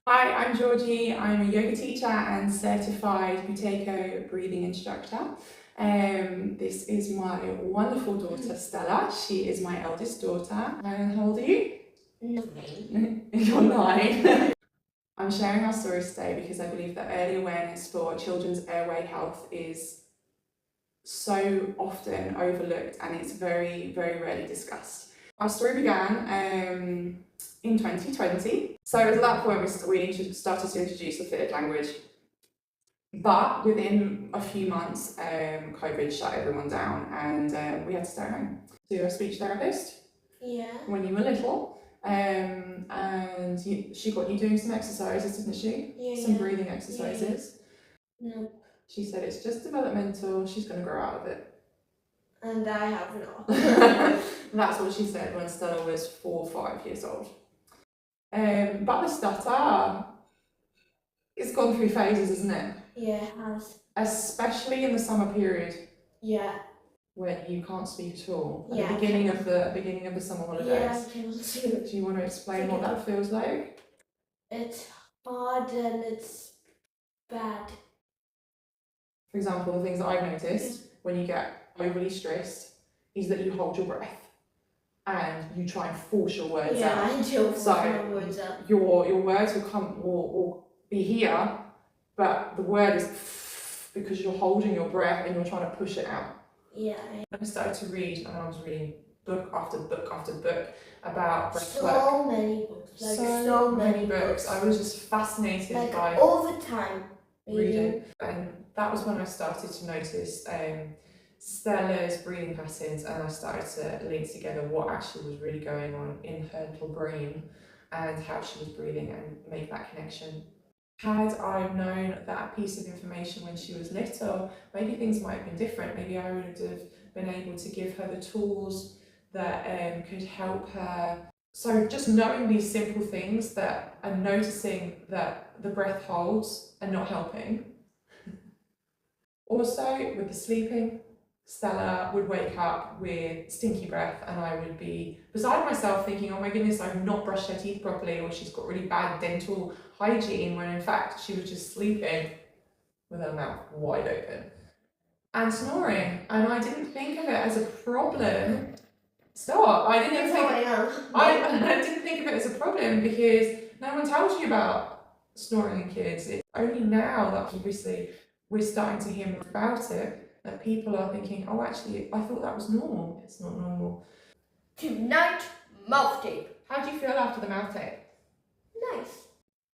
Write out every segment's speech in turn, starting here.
Hi, I'm Georgie. I'm a yoga teacher and certified Buteyko breathing instructor. This is my wonderful daughter, Stella. She is my eldest daughter. And how old are you? 9. You're 9. I'm sharing our story today because I believe that early awareness for children's airway health is so often overlooked and it's very, very rarely discussed. Our story began in 2020. So at that point we started to introduce the third language. But within a few months, COVID shut everyone down and we had to stay home. So you're a speech therapist? Yeah. When you were little. And she got you doing some exercises, didn't she? Yeah. Some breathing exercises. Yeah. No. She said it's just developmental, she's going to grow out of it. And I have not. That's what she said when Stella was 4 or 5 years old. But the stutter, it's gone through phases, isn't it? Yeah, it has. Especially in the summer period. Yeah. When you can't speak at all. At yeah, the beginning of the summer holidays. Yeah, I can too. Do you want to explain what that feels like? It's hard and it's bad. For example, the things that I've noticed when you get overly stressed is that you hold your breath and you try and force your words out. Yeah, I do force my words out. Your words will be here, but the word is because you're holding your breath and you're trying to push it out. Yeah. I started to read and I was reading book after book after book about breath work. So many books. Like so many books. I was just fascinated like by all the time reading. And that was when I started to notice Stella's breathing patterns and I started to link together what actually was really going on in her little brain and how she was breathing and make that connection. Had I known that piece of information when she was little, maybe things might have been different. Maybe I would have been able to give her the tools that could help her. So just knowing these simple things that and noticing that the breath holds and not helping. Also with the sleeping, Stella would wake up with stinky breath and I would be beside myself thinking, oh my goodness, I've not brushed her teeth properly or she's got really bad dental hygiene, when in fact she was just sleeping with her mouth wide open and snoring. And I didn't think of it as a problem. Stop! I didn't think of it as a problem because no one tells you about snoring in kids. It's only now that obviously we're starting to hear more about it that people are thinking, oh actually I thought that was normal. It's not normal. Tonight, mouth tape. How do you feel after the mouth tape? Nice.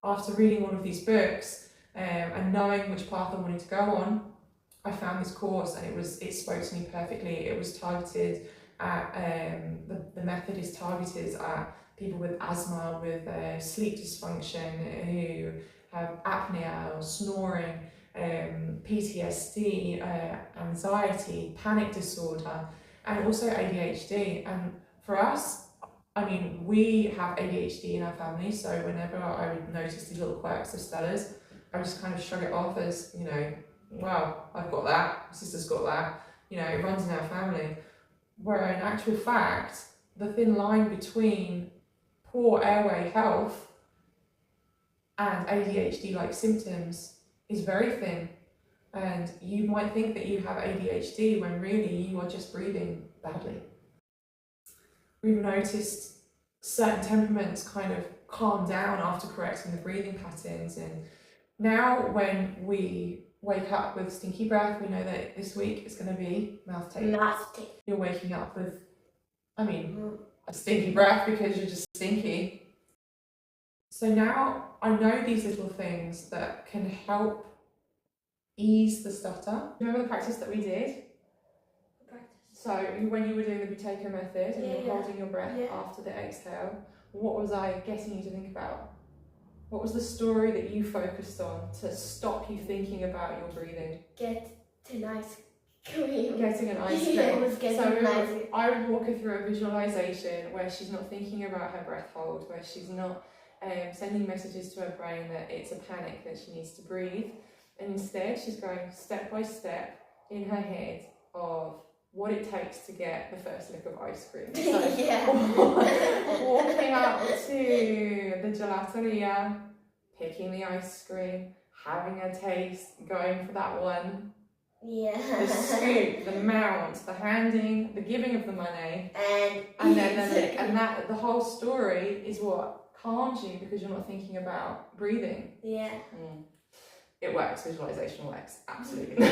After reading all of these books and knowing which path I wanted to go on, I found this course and it spoke to me perfectly. It was targeted at, the method is targeted at people with asthma, with sleep dysfunction, who have apnea or snoring, PTSD, anxiety, panic disorder, and also ADHD. And for us, I mean, we have ADHD in our family, so whenever I would notice these little quirks of Stella's, I would just kind of shrug it off as, you know, well, I've got that, my sister's got that, you know, it runs in our family. Where in actual fact, the thin line between poor airway health and ADHD-like symptoms is very thin. And you might think that you have ADHD when really you are just breathing badly. We've noticed certain temperaments kind of calm down after correcting the breathing patterns, and now when we wake up with stinky breath, we know that this week it's going to be mouth tape. Mouth tape. You're waking up with, a stinky breath because you're just stinky. So now I know these little things that can help ease the stutter. Remember the practice that we did? So when you were doing the Buteyko method and you were holding your breath after the exhale, what was I getting you to think about? What was the story that you focused on to stop you thinking about your breathing? Get an ice cream. Getting an ice cream. Yeah, it was getting an ice cream. I would walk her through a visualization where she's not thinking about her breath hold, where she's not sending messages to her brain that it's a panic that she needs to breathe. And instead she's going step by step in her head of what it takes to get the first lick of ice cream. So walking up to the gelateria, picking the ice cream, having a taste, going for that one, the Yeah. scoop, the mount, the handing, the giving of the money, And then that the whole story is what calms you because you're not thinking about breathing. yeah. It works. Visualization works absolutely.